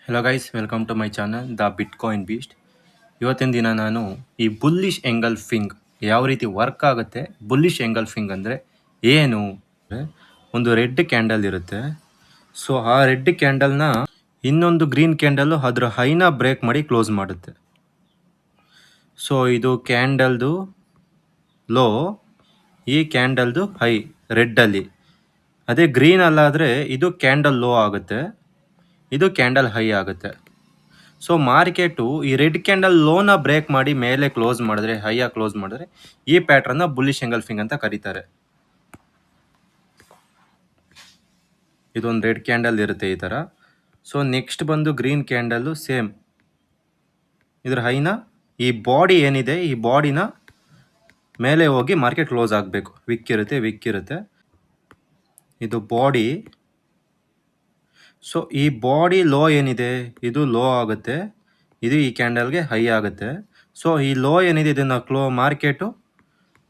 Hello guys, welcome to my channel the bitcoin beast. ಇವತ್ತಿನ ದಿನ ನಾನು ಈ ಬುಲ್ಲಿಶ್ ಎಂಗಲ್ಫಿಂಗ್ ಯಾವ ರೀತಿ ವರ್ಕ್ ಆಗುತ್ತೆ, ಬುಲ್ಲಿಶ್ ಎಂಗಲ್ಫಿಂಗ್ ಅಂದರೆ ಏನು, ಒಂದು ರೆಡ್ ಕ್ಯಾಂಡಲ್ ಇರುತ್ತೆ. ಸೊ ಆ ರೆಡ್ ಕ್ಯಾಂಡಲ್ನ ಇನ್ನೊಂದು ಗ್ರೀನ್ ಕ್ಯಾಂಡಲ್ಲು ಅದರ ಹೈನ ಬ್ರೇಕ್ ಮಾಡಿ ಕ್ಲೋಸ್ ಮಾಡುತ್ತೆ. ಸೊ ಇದು ಕ್ಯಾಂಡಲ್ದು ಲೋ, ಈ ಕ್ಯಾಂಡಲ್ದು ಹೈ ರೆಡ್ಡಲ್ಲಿ. ಅದೇ ಗ್ರೀನ್ ಅಲ್ಲಾದರೆ ಇದು ಕ್ಯಾಂಡಲ್ ಲೋ ಆಗುತ್ತೆ, ಇದು ಕ್ಯಾಂಡಲ್ ಹೈ ಆಗುತ್ತೆ. ಸೊ ಮಾರ್ಕೆಟು ಈ ರೆಡ್ ಕ್ಯಾಂಡಲ್ ಲೋನ ಬ್ರೇಕ್ ಮಾಡಿ ಮೇಲೆ ಕ್ಲೋಸ್ ಮಾಡಿದ್ರೆ, ಹೈಯಾಗಿ ಕ್ಲೋಸ್ ಮಾಡಿದ್ರೆ, ಈ ಪ್ಯಾಟ್ರನ್ನ ಬುಲ್ಲಿಶ್ ಎಂಗಲ್ಫಿಂಗ್ ಅಂತ ಕರೀತಾರೆ. ಇದೊಂದು ರೆಡ್ ಕ್ಯಾಂಡಲ್ ಇರುತ್ತೆ ಈ ಥರ. ಸೊ ನೆಕ್ಸ್ಟ್ ಬಂದು ಗ್ರೀನ್ ಕ್ಯಾಂಡಲ್ಲು ಸೇಮ್. ಇದ್ರ ಹೈನ ಈ ಬಾಡಿ ಏನಿದೆ, ಈ ಬಾಡಿನ ಮೇಲೆ ಹೋಗಿ ಮಾರ್ಕೆಟ್ ಕ್ಲೋಸ್ ಆಗಬೇಕು. ವಿಕ್ ಇರುತ್ತೆ. ಇದು ಬಾಡಿ. ಸೊ ಈ ಬಾಡಿ ಲೋ ಏನಿದೆ, ಇದು ಲೋ ಆಗುತ್ತೆ, ಇದು ಈ ಕ್ಯಾಂಡಲ್ಗೆ ಹೈ ಆಗುತ್ತೆ. ಸೊ ಈ ಲೋ ಏನಿದೆ, ಇದನ್ನು ಮಾರ್ಕೆಟು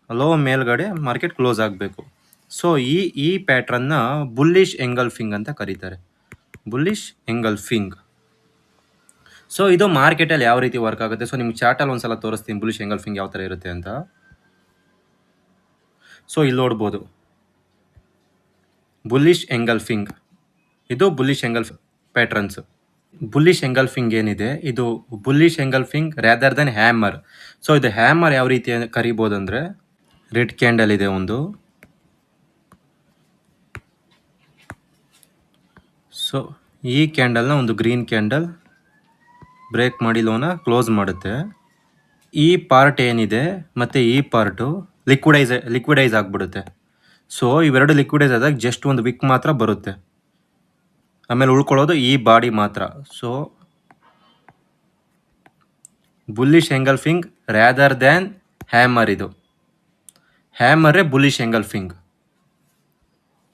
ಲೋ ಮೇಲ್ಗಡೆ ಮಾರ್ಕೆಟ್ ಕ್ಲೋಸ್ ಆಗಬೇಕು. ಸೊ ಈ ಪ್ಯಾಟ್ರನ್ನ ಬುಲ್ಲಿಶ್ ಎಂಗಲ್ಫಿಂಗ್ ಅಂತ ಕರೀತಾರೆ, ಬುಲ್ಲಿಶ್ ಎಂಗಲ್ಫಿಂಗ್. ಸೊ ಇದು ಮಾರ್ಕೆಟಲ್ಲಿ ಯಾವ ರೀತಿ ವರ್ಕ್ ಆಗುತ್ತೆ. ಸೊ ನಿಮ್ಗೆ ಚಾರ್ಟಲ್ಲಿ ಒಂದ್ಸಲ ತೋರಿಸ್ತೀನಿ ಬುಲ್ಲಿಶ್ ಎಂಗಲ್ಫಿಂಗ್ ಯಾವ ಥರ ಇರುತ್ತೆ ಅಂತ. ಸೊ ಇಲ್ಲಿ ನೋಡ್ಬೋದು ಬುಲ್ಲಿಶ್ ಎಂಗಲ್ಫಿಂಗ್, ಇದು ಬುಲ್ಲಿಶ್ ಎಂಗಲ್ಫ್ ಪ್ಯಾಟ್ರನ್ಸ್. ಬುಲ್ಲಿಶ್ ಎಂಗಲ್ಫಿಂಗ್ ಏನಿದೆ, ಇದು bullish engulfing rather than hammer. So ಇದು ಹ್ಯಾಮರ್ ಯಾವ ರೀತಿ ಕರಿಬೋದು ಅಂದರೆ, ರೆಡ್ ಕ್ಯಾಂಡಲ್ ಇದೆ ಒಂದು. ಸೊ ಈ ಕ್ಯಾಂಡಲ್ನ ಒಂದು ಗ್ರೀನ್ ಕ್ಯಾಂಡಲ್ ಬ್ರೇಕ್ ಮಾಡಿ ಲೋನ ಕ್ಲೋಸ್ ಮಾಡುತ್ತೆ. ಈ ಪಾರ್ಟ್ ಏನಿದೆ ಮತ್ತು ಈ ಪಾರ್ಟು ಲಿಕ್ವಿಡೈಸ್ ಆಗಿಬಿಡುತ್ತೆ. ಸೊ ಇವೆರಡು ಲಿಕ್ವಿಡೈಸ್ ಆದಾಗ ಜಸ್ಟ್ ಒಂದು ವಿಕ್ ಮಾತ್ರ ಬರುತ್ತೆ, ಆಮೇಲೆ ಉಳ್ಕೊಳ್ಳೋದು ಈ ಬಾಡಿ ಮಾತ್ರ. So bullish engulfing rather than hammer. ಇದು ಹ್ಯಾಮರೇ ಬುಲ್ಲಿಶ್ ಎಂಗಲ್ಫಿಂಗ್.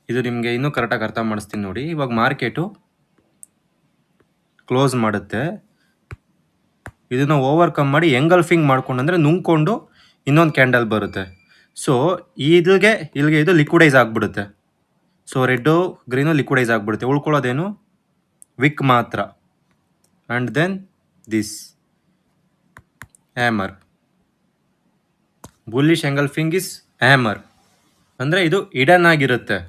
ಇದು ನಿಮಗೆ ಇನ್ನೂ ಕರೆಕ್ಟಾಗಿ ಅರ್ಥ ಮಾಡಿಸ್ತೀನಿ ನೋಡಿ. ಇವಾಗ ಮಾರ್ಕೆಟು ಕ್ಲೋಸ್ ಮಾಡುತ್ತೆ, ಇದನ್ನು ಓವರ್ಕಮ್ ಮಾಡಿ ಎಂಗಲ್ಫಿಂಗ್ ಮಾಡ್ಕೊಂಡು, ಅಂದರೆ ನುಂಗ್ಕೊಂಡು ಇನ್ನೊಂದು ಕ್ಯಾಂಡಲ್ ಬರುತ್ತೆ. ಸೊ ಇಲ್ಲಿಗೆ ಇದು ಲಿಕ್ವಿಡೈಸ್ ಆಗಿಬಿಡುತ್ತೆ. ಸೊ ರೆಡ್ಡು ಗ್ರೀನು ಲಿಕ್ವಿಡೈಸ್ ಆಗಿಬಿಡುತ್ತೆ, ಉಳ್ಕೊಳ್ಳೋದೇನು ವಿಕ್ ಮಾತ್ರ. And then this hammer. Bullish engulfing is hammer. ಅಂದರೆ ಇದು ಹಿಡನ್ ಆಗಿರುತ್ತೆ.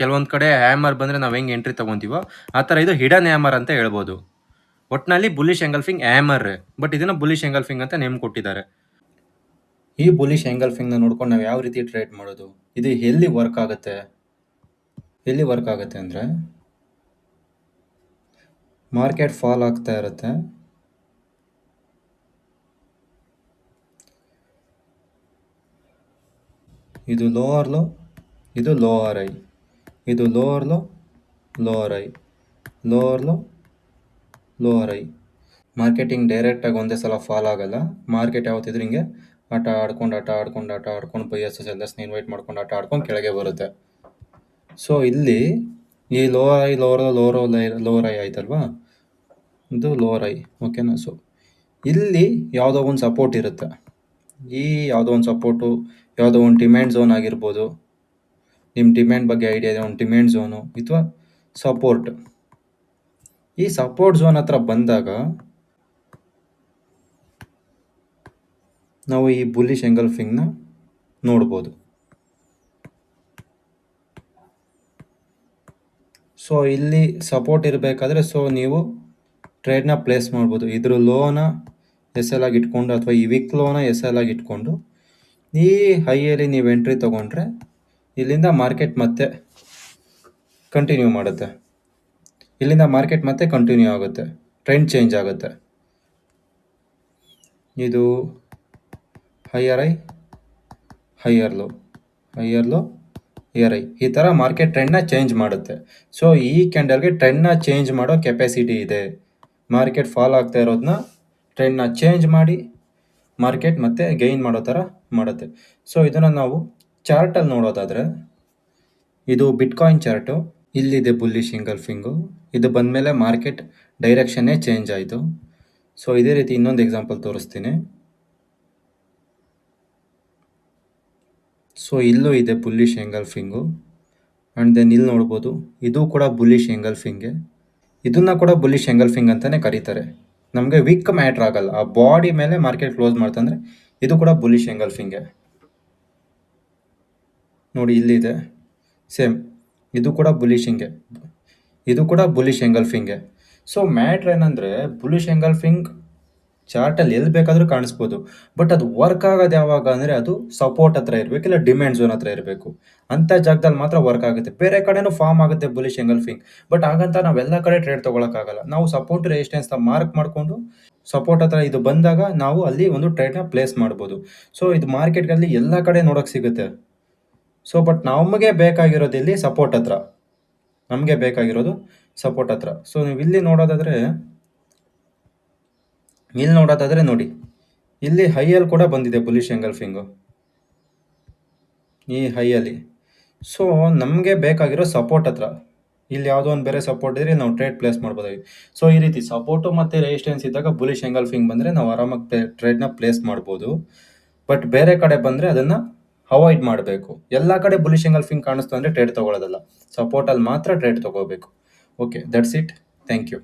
ಕೆಲವೊಂದು ಕಡೆ ಹ್ಯಾಮರ್ ಬಂದರೆ ನಾವು ಹೆಂಗೆ ಎಂಟ್ರಿ ತೊಗೊತೀವೋ ಆ ಥರ ಇದು ಹಿಡನ್ ಹ್ಯಾಮರ್ ಅಂತ ಹೇಳ್ಬೋದು. ಒಟ್ಟಿನಲ್ಲಿ ಬುಲ್ಲಿಶ್ ಎಂಗಲ್ಫಿಂಗ್ ಹ್ಯಾಮರ್, ಬಟ್ ಇದನ್ನು ಬುಲ್ಲಿಶ್ ಎಂಗಲ್ಫಿಂಗ್ ಅಂತ ನೇಮ್ ಕೊಟ್ಟಿದ್ದಾರೆ. ಈ ಬುಲ್ಲಿಶ್ ಎಂಗಲ್ಫಿಂಗ್ನ ನೋಡ್ಕೊಂಡು ನಾವು ಯಾವ ರೀತಿ ಟ್ರೇಡ್ ಮಾಡೋದು, ಇದು ಎಲ್ಲಿ ವರ್ಕ್ ಆಗುತ್ತೆ ಅಂದರೆ, ಮಾರ್ಕೆಟ್ ಫಾಲ್ ಆಗ್ತಾ ಇರುತ್ತೆ, ಇದು ಲೋವರ್ ಲೋ, ಇದು ಲೋವರ್ ಐ, ಇದು lower low, lower I, lower low, lower I. Marketing ಡೈರೆಕ್ಟಾಗಿ ಒಂದೇ ಸಲ ಫಾಲ್ ಆಗಲ್ಲ. ಮಾರ್ಕೆಟ್ ಯಾವತ್ತಿದ್ರು ಹಿಂಗೆ ಆಟ ಆಡ್ಕೊಂಡು ಬೈಯರ್ಸ್ ಸೆಲ್ಲರ್ಸ್ನ ಇನ್ವೈಟ್ ಮಾಡ್ಕೊಂಡು ಆಟ ಆಡ್ಕೊಂಡು ಕೆಳಗೆ ಬರುತ್ತೆ. ಸೊ ಇಲ್ಲಿ ಈ ಲೋವರ್ ಐ ಆಯ್ತಲ್ವಾ, ಇದು ಲೋವರ್ ಐ, ಓಕೆನಾ. ಸೊ ಇಲ್ಲಿ ಯಾವುದೋ ಒಂದು ಸಪೋರ್ಟ್ ಇರುತ್ತೆ. ಈ ಯಾವುದೋ ಒಂದು ಸಪೋರ್ಟು, ಯಾವುದೋ ಒಂದು ಡಿಮ್ಯಾಂಡ್ ಝೋನ್ ಆಗಿರ್ಬೋದು. ನಿಮ್ಮ ಡಿಮ್ಯಾಂಡ್ ಬಗ್ಗೆ ಐಡಿಯಾ ಇದೆ, ಒಂದು ಡಿಮ್ಯಾಂಡ್ ಝೋನು ಅಥವಾ ಸಪೋರ್ಟ್. ಈ ಸಪೋರ್ಟ್ ಝೋನ್ ಹತ್ರ ಬಂದಾಗ ನಾವು ಈ ಬುಲ್ಲಿಶ್ ಎಂಗಲ್ಫಿಂಗ್ನ ನೋಡ್ಬೋದು. ಸೊ ಇಲ್ಲಿ ಸಪೋರ್ಟ್ ಇರಬೇಕಾದ್ರೆ ಸೊ ನೀವು ಟ್ರೇಡ್ನ ಪ್ಲೇಸ್ ಮಾಡ್ಬೋದು. ಇದ್ರ ಲೋನ ಎಸ್ ಎಲ್ ಆಗಿ ಇಟ್ಕೊಂಡು, ಅಥವಾ ಈ ವಿಕ್ ಲೋನ ಎಸ್ ಎಲ್ ಆಗಿ ಇಟ್ಕೊಂಡು ಈ ಹೈಯಲ್ಲಿ ನೀವು ಎಂಟ್ರಿ ತೊಗೊಂಡ್ರೆ ಇಲ್ಲಿಂದ ಮಾರ್ಕೆಟ್ ಮತ್ತೆ ಕಂಟಿನ್ಯೂ ಮಾಡುತ್ತೆ. ಇಲ್ಲಿಂದ ಮಾರ್ಕೆಟ್ ಮತ್ತೆ ಕಂಟಿನ್ಯೂ ಆಗುತ್ತೆ, ಟ್ರೆಂಡ್ ಚೇಂಜ್ ಆಗುತ್ತೆ. ಇದು higher I, higher low, higher low, higher I, ಈ ಥರ ಮಾರ್ಕೆಟ್ ಟ್ರೆಂಡ್ನ ಚೇಂಜ್ ಮಾಡುತ್ತೆ. ಸೊ ಈ ಕ್ಯಾಂಡಲ್ಗೆ ಟ್ರೆಂಡ್ನ ಚೇಂಜ್ ಮಾಡೋ ಕೆಪಾಸಿಟಿ ಇದೆ. ಮಾರ್ಕೆಟ್ ಫಾಲ್ ಆಗ್ತಾ ಇರೋದನ್ನ ಟ್ರೆಂಡ್ನ ಚೇಂಜ್ ಮಾಡಿ ಮಾರ್ಕೆಟ್ ಮತ್ತೆ ಗೈನ್ ಮಾಡೋ ಥರ ಮಾಡುತ್ತೆ. ಸೊ ಇದನ್ನು ನಾವು ಚಾರ್ಟಲ್ಲಿ ನೋಡೋದಾದರೆ, ಇದು ಬಿಟ್ಕಾಯಿನ್ ಚಾರ್ಟು. ಇಲ್ಲಿದೆ ಬುಲ್ಲಿಶ್ ಎಂಗಲ್ಫಿಂಗು. ಇದು ಬಂದಮೇಲೆ ಮಾರ್ಕೆಟ್ ಡೈರೆಕ್ಷನ್ನೇ ಚೇಂಜ್ ಆಯಿತು. ಸೊ ಇದೇ ರೀತಿ ಇನ್ನೊಂದು ಎಕ್ಸಾಂಪಲ್ ತೋರಿಸ್ತೀನಿ. ಸೊ ಇಲ್ಲೂ ಇದೆ ಬುಲ್ಲಿಶ್ ಎಂಗಲ್ಫಿಂಗು. ಆ್ಯಂಡ್ ದೆನ್ ಇಲ್ಲಿ ನೋಡ್ಬೋದು, ಇದು ಕೂಡ ಬುಲ್ಲಿಶ್ ಎಂಗಲ್ಫಿಂಗೆ. ಇದನ್ನ ಕೂಡ ಬುಲಿಶ್ ಎಂಗಲ್ಫಿಂಗ್ ಅಂತಾನೆ ಕರೀತಾರೆ. ನಮಗೆ ವಿಕ್ ಮ್ಯಾಟ್ರ್ ಆಗಲ್ಲ, ಆ ಬಾಡಿ ಮೇಲೆ ಮಾರ್ಕೆಟ್ ಕ್ಲೋಸ್ ಮಾಡ್ತಂದ್ರೆ ಇದು ಕೂಡ ಬುಲಿಶ್ ಎಂಗಲ್ಫಿಂಗೆ. ನೋಡಿ ಇಲ್ಲಿದೆ ಸೇಮ್, ಇದು ಕೂಡ ಬುಲಿಶಿಂಗೆ, ಇದು ಕೂಡ ಬುಲಿಶ್ ಎಂಗಲ್ಫಿಂಗೆ. ಸೊ ಮ್ಯಾಟ್ರ್ ಏನಂದರೆ ಬುಲಿಶ್ ಎಂಗಲ್ಫಿಂಗ್ ಚಾರ್ಟಲ್ಲಿ ಎಲ್ಲಿ ಬೇಕಾದರೂ ಕಾಣಿಸ್ಬೋದು, ಬಟ್ ಅದು ವರ್ಕ್ ಆಗೋದು ಯಾವಾಗ ಅಂದರೆ ಅದು ಸಪೋರ್ಟ್ ಹತ್ರ ಇರಬೇಕು, ಇಲ್ಲ ಡಿಮ್ಯಾಂಡ್ ಝೋನ್ ಹತ್ರ ಇರಬೇಕು. ಅಂಥ ಜಾಗದಲ್ಲಿ ಮಾತ್ರ ವರ್ಕ್ ಆಗುತ್ತೆ. ಬೇರೆ ಕಡೆನೂ ಫಾರ್ಮ್ ಆಗುತ್ತೆ ಬುಲಿಶ್ ಎಂಗಲ್ಫಿಂಗ್, ಬಟ್ ಹಾಗಂತ ನಾವೆಲ್ಲ ಕಡೆ ಟ್ರೇಡ್ ತೊಗೊಳಕ್ಕಾಗಲ್ಲ. ನಾವು ಸಪೋರ್ಟ್ ರೆಸಿಸ್ಟೆನ್ಸ್ನ ಮಾರ್ಕ್ ಮಾಡಿಕೊಂಡು ಸಪೋರ್ಟ್ ಹತ್ರ ಇದು ಬಂದಾಗ ನಾವು ಅಲ್ಲಿ ಒಂದು ಟ್ರೇಡ್ನ ಪ್ಲೇಸ್ ಮಾಡ್ಬೋದು. ಸೊ ಇದು ಮಾರ್ಕೆಟ್ಗಳಲ್ಲಿ ಎಲ್ಲ ಕಡೆ ನೋಡೋಕ್ಕೆ ಸಿಗುತ್ತೆ. ಸೊ ಬಟ್ ನಮಗೆ ಬೇಕಾಗಿರೋದು ಇಲ್ಲಿ ಸಪೋರ್ಟ್ ಹತ್ರ, ನಮಗೆ ಬೇಕಾಗಿರೋದು ಸಪೋರ್ಟ್ ಹತ್ರ. ಸೊ ನೀವು ಇಲ್ಲಿ ನೋಡೋದಾದರೆ ನೋಡಿ, ಇಲ್ಲಿ ಹೈಯಲ್ಲಿ ಕೂಡ ಬಂದಿದೆ ಬುಲಿಶ್ ಎಂಗಲ್ಫಿಂಗು, ಈ ಹೈಯಲ್ಲಿ. ಸೊ ನಮಗೆ ಬೇಕಾಗಿರೋ ಸಪೋರ್ಟ್ ಹತ್ರ ಇಲ್ಲಿ ಯಾವುದೋ ಒಂದು ಬೇರೆ ಸಪೋರ್ಟ್ ಇದ್ರೆ ನಾವು ಟ್ರೇಡ್ ಪ್ಲೇಸ್ ಮಾಡ್ಬೋದಾಗಿ. ಸೊ ಈ ರೀತಿ ಸಪೋರ್ಟು ಮತ್ತು ರೆಸಿಸ್ಟೆನ್ಸ್ ಇದ್ದಾಗ ಬುಲಿಶ್ ಎಂಗಲ್ಫಿಂಗ್ ಬಂದರೆ ನಾವು ಆರಾಮಾಗಿ ಟ್ರೇಡ್ನ ಪ್ಲೇಸ್ ಮಾಡ್ಬೋದು. ಬಟ್ ಬೇರೆ ಕಡೆ ಬಂದರೆ ಅದನ್ನು ಅವಾಯ್ಡ್ ಮಾಡಬೇಕು. ಎಲ್ಲ ಕಡೆ ಬುಲಿಶ್ ಎಂಗಲ್ಫಿಂಗ್ ಕಾಣಿಸ್ತು ಅಂದರೆ ಟ್ರೇಡ್ ತೊಗೊಳ್ಳೋದಲ್ಲ, ಸಪೋರ್ಟಲ್ಲಿ ಮಾತ್ರ ಟ್ರೇಡ್ ತೊಗೋಬೇಕು. Okay, that's it. Thank you.